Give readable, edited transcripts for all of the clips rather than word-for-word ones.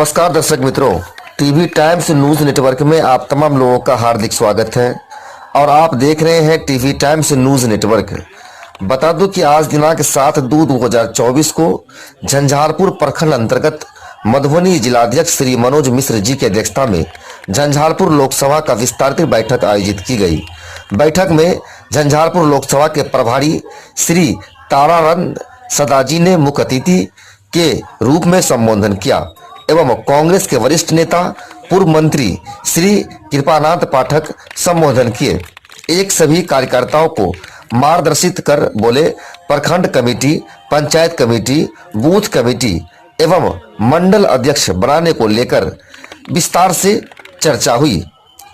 नमस्कार दर्शक मित्रों, टीवी टाइम्स न्यूज नेटवर्क में आप तमाम लोगों का हार्दिक स्वागत है और आप देख रहे हैं टीवी टाइम्स न्यूज नेटवर्क। बता दूं कि आज दिनांक 7/2/2024 को झंझारपुर प्रखंड अंतर्गत मधुबनी जिलाध्यक्ष श्री मनोज मिश्र जी की अध्यक्षता में झंझारपुर लोकसभा का विस्तारित बैठक आयोजित की गई। बैठक में झंझारपुर लोकसभा के प्रभारी श्री तारानंद सदाजी ने मुख्य अतिथि के रूप में संबोधन किया एवं कांग्रेस के वरिष्ठ नेता पूर्व मंत्री श्री कृपानाथ पाठक संबोधन किए। एक सभी कार्यकर्ताओं को मार्गदर्शित कर बोले। प्रखंड committee, panchayat committee, booth committee एवं मंडल अध्यक्ष बनाने को लेकर विस्तार से चर्चा हुई।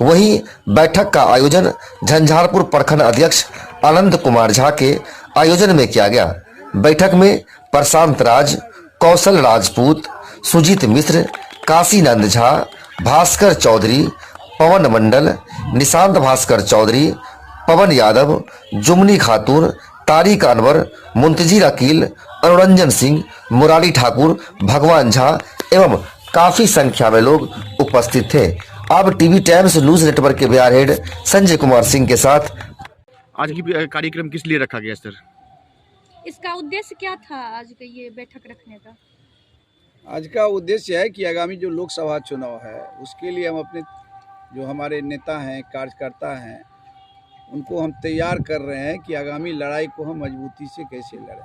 वहीं बैठक का आयोजन झंझारपुर प्रखंड अध्यक्ष आनंद कुमार झा के आयोजन में किया गया। बैठक में प्रशांत राज, कौशल राजपूत, सुजीत मिश्र, काशीनंद झा, भास्कर चौधरी, पवन मंडल, निशांत भास्कर चौधरी, पवन यादव, जुमनी खातून, तारिक अनवर, मुंतजीर अकील, अनुरंजन सिंह, मुरारी ठाकुर, भगवान झा एवं काफी संख्या में लोग उपस्थित थे। अब टीवी टाइम्स न्यूज नेटवर्क के बिहार हेड संजय कुमार सिंह के साथ। आज की कार्यक्रम किस लिए रखा गया सर? इसका उद्देश्य क्या था आज का ये बैठक रखने का? आज का उद्देश्य है कि आगामी जो लोकसभा चुनाव है उसके लिए हम अपने जो हमारे नेता हैं, कार्यकर्ता हैं, उनको हम तैयार कर रहे हैं कि आगामी लड़ाई को हम मजबूती से कैसे लड़ें।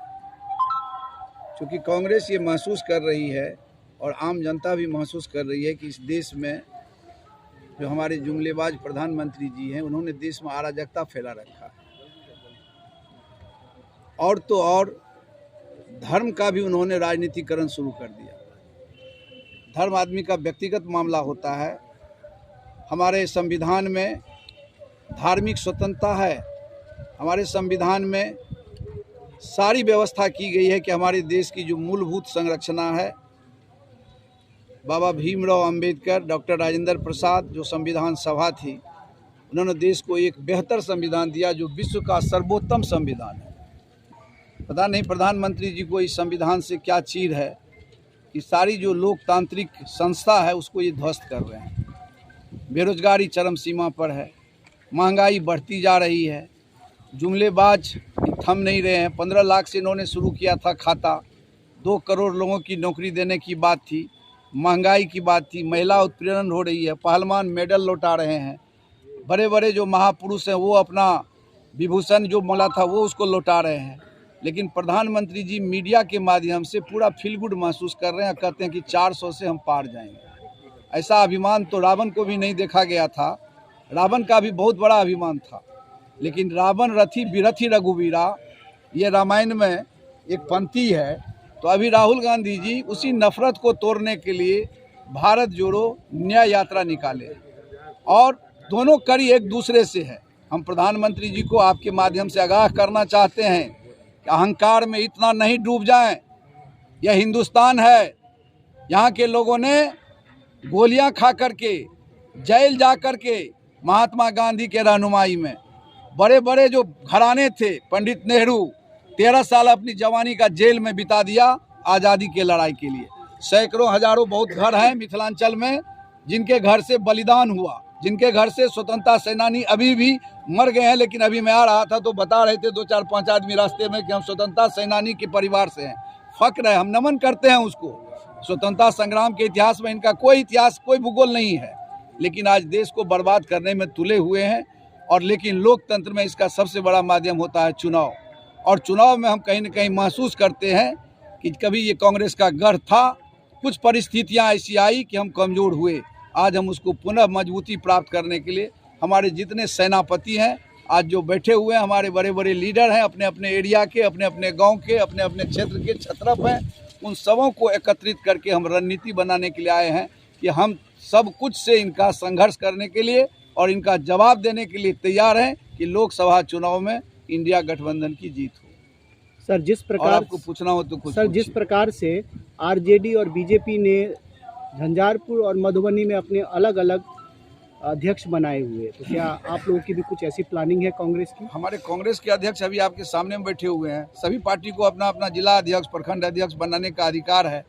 क्योंकि कांग्रेस ये महसूस कर रही है और आम जनता भी महसूस कर रही है कि इस देश में जो हमारे जुमलेबाज प्रधानमंत्री जी हैं उन्होंने देश में अराजकता फैला रखा है। और तो और धर्म का भी उन्होंने राजनीतिकरण शुरू कर दिया। धर्म आदमी का व्यक्तिगत मामला होता है। हमारे संविधान में धार्मिक स्वतंत्रता है। हमारे संविधान में सारी व्यवस्था की गई है कि हमारे देश की जो मूलभूत संरचना है, बाबा भीमराव अंबेडकर, डॉक्टर राजेंद्र प्रसाद जो संविधान सभा थी, उन्होंने देश को एक बेहतर संविधान दिया जो विश्व का सर्वोत्तम संविधान है। पता नहीं प्रधानमंत्री जी को इस संविधान से क्या चीर है कि सारी जो लोकतांत्रिक संस्था है उसको ये ध्वस्त कर रहे हैं। बेरोजगारी चरम सीमा पर है, महंगाई बढ़ती जा रही है, जुमलेबाज थम नहीं रहे हैं। 15 लाख से इन्होंने शुरू किया था खाता, 2 करोड़ लोगों की नौकरी देने की बात थी, महंगाई की बात थी, महिला उत्पीड़न हो रही है, पहलवान मेडल लौटा रहे हैं, बड़े बड़े जो महापुरुष हैं वो अपना विभूषण जो मिला था वो उसको लौटा रहे हैं। लेकिन प्रधानमंत्री जी मीडिया के माध्यम से पूरा फील गुड महसूस कर रहे हैं, कहते हैं कि 400 से हम पार जाएंगे। ऐसा अभिमान तो रावण को भी नहीं देखा गया था। रावण का भी बहुत बड़ा अभिमान था, लेकिन रावण रथी बिरथी रघुवीरा, ये रामायण में एक पंक्ति है। तो अभी राहुल गांधी जी उसी नफरत को तोड़ने के लिए भारत जोड़ो न्याय यात्रा निकाले और दोनों कड़ी एक दूसरे से है। हम प्रधानमंत्री जी को आपके माध्यम से आगाह करना चाहते हैं कि अहंकार में इतना नहीं डूब जाएं। यह हिंदुस्तान है। यहाँ के लोगों ने गोलियां खा करके, जेल जा कर के, महात्मा गांधी के रहनुमाई में बड़े बड़े जो घराने थे, पंडित नेहरू 13 साल अपनी जवानी का जेल में बिता दिया आज़ादी के लड़ाई के लिए। सैकड़ों हजारों बहुत घर हैं मिथिलांचल में जिनके घर से बलिदान हुआ, जिनके घर से स्वतंत्रता सेनानी अभी भी मर गए हैं। लेकिन अभी मैं आ रहा था तो बता रहे थे 2-4-5 आदमी रास्ते में कि हम स्वतंत्रता सेनानी के परिवार से हैं। फक्र है, हम नमन करते हैं उसको। स्वतंत्रता संग्राम के इतिहास में इनका कोई इतिहास, कोई भूगोल नहीं है, लेकिन आज देश को बर्बाद करने में तुले हुए हैं। और लेकिन लोकतंत्र में इसका सबसे बड़ा माध्यम होता है चुनाव, और चुनाव में हम कहीं न कहीं महसूस करते हैं कि कभी ये कांग्रेस का गढ़ था, कुछ परिस्थितियां ऐसी आई कि हम कमज़ोर हुए। आज हम उसको पुनः मजबूती प्राप्त करने के लिए हमारे जितने सेनापति हैं आज जो बैठे हुए हैं, हमारे बड़े बड़े लीडर हैं, अपने अपने एरिया के, अपने अपने गांव के, अपने अपने क्षेत्र के छत्रप हैं, उन सबों को एकत्रित करके हम रणनीति बनाने के लिए आए हैं कि हम सब कुछ से इनका संघर्ष करने के लिए और इनका जवाब देने के लिए तैयार हैं कि लोकसभा चुनाव में इंडिया गठबंधन की जीत हो। सर, जिस प्रकार आपको पूछना हो तो कुछ सर, जिस प्रकार से आरजेडी और बीजेपी ने झंझारपुर और मधुबनी में अपने अलग अलग अध्यक्ष बनाए हुए, तो क्या आप लोगों की भी कुछ ऐसी प्लानिंग है कांग्रेस की? हमारे कांग्रेस के अध्यक्ष अभी आपके सामने में बैठे हुए हैं। सभी पार्टी को अपना अपना जिला अध्यक्ष, प्रखंड अध्यक्ष बनाने का अधिकार है।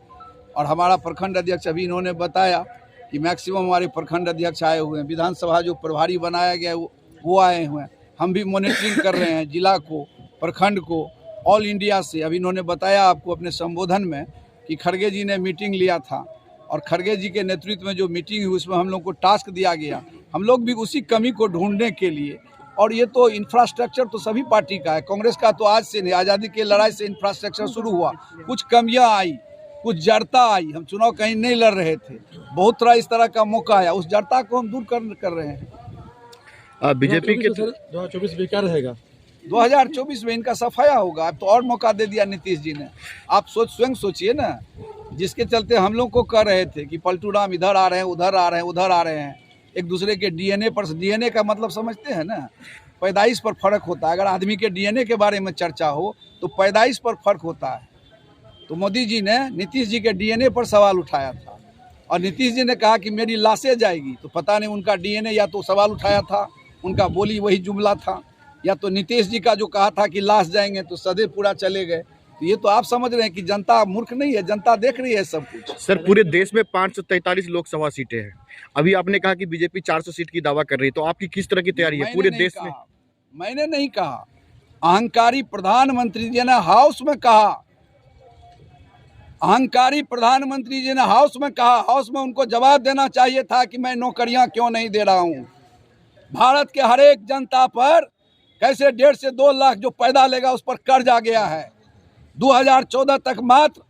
और हमारा प्रखंड अध्यक्ष अभी इन्होंने बताया कि मैक्सिमम हमारे प्रखंड अध्यक्ष आए हुए हैं, विधानसभा जो प्रभारी बनाया गया है वो आए हुए हैं। हम भी मॉनिटरिंग कर रहे हैं जिला को, प्रखंड को, ऑल इंडिया से। अभी इन्होंने बताया आपको अपने संबोधन में कि खड़गे जी ने मीटिंग लिया था और खड़गे जी के नेतृत्व में जो मीटिंग हुई उसमें हम लोग को टास्क दिया गया, हम लोग भी उसी कमी को ढूंढने के लिए। और ये तो इंफ्रास्ट्रक्चर तो सभी पार्टी का है, कांग्रेस का तो आज से नहीं, आज़ादी की लड़ाई से इंफ्रास्ट्रक्चर शुरू हुआ। कुछ कमियां आई, कुछ जड़ता आई, हम चुनाव कहीं नहीं लड़ रहे थे, बहुत तरह इस तरह का मौका आया, उस जड़ता को हम दूर कर रहे हैं। बीजेपी के 2024 में क्या रहेगा? 2024 में इनका सफाया होगा। अब तो और मौका दे दिया नीतीश जी ने। आप स्वयं सोचिए ना, जिसके चलते हम लोग को कह रहे थे कि पलटू राम इधर आ रहे हैं, उधर आ रहे हैं, उधर आ रहे हैं, एक दूसरे के डीएनए पर, डीएनए का मतलब समझते हैं ना, पैदाइश पर फर्क होता है। अगर आदमी के डीएनए के बारे में चर्चा हो तो पैदाइश पर फर्क होता है। तो मोदी जी ने नीतीश जी के डीएनए पर सवाल उठाया था और नीतीश जी ने कहा कि मेरी लाशें जाएगी, तो पता नहीं उनका डीएनए या तो सवाल उठाया था, उनका बोली वही जुमला था, या तो नीतीश जी का जो कहा था कि लाश जाएंगे तो सदैव पूरा चले गए। तो ये तो आप समझ रहे हैं कि जनता मूर्ख नहीं है, जनता देख रही है सब कुछ। सर, पूरे देश में 543 लोकसभा सीटें हैं। अभी आपने कहा कि बीजेपी 400 सीट की दावा कर रही है, तो आपकी किस तरह की तैयारी है पूरे देश में? मैंने नहीं कहा, अहंकारी प्रधानमंत्री जी ने हाउस में कहा, अहंकारी प्रधानमंत्री जी ने हाउस में कहा। हाउस में उनको जवाब देना चाहिए था कि मैं नौकरियां क्यों नहीं दे रहा हूं। भारत के हर एक जनता पर कैसे 1.5 से 2 लाख जो पैदा लेगा उस पर कर्ज आ गया है। 2014 तक मात्र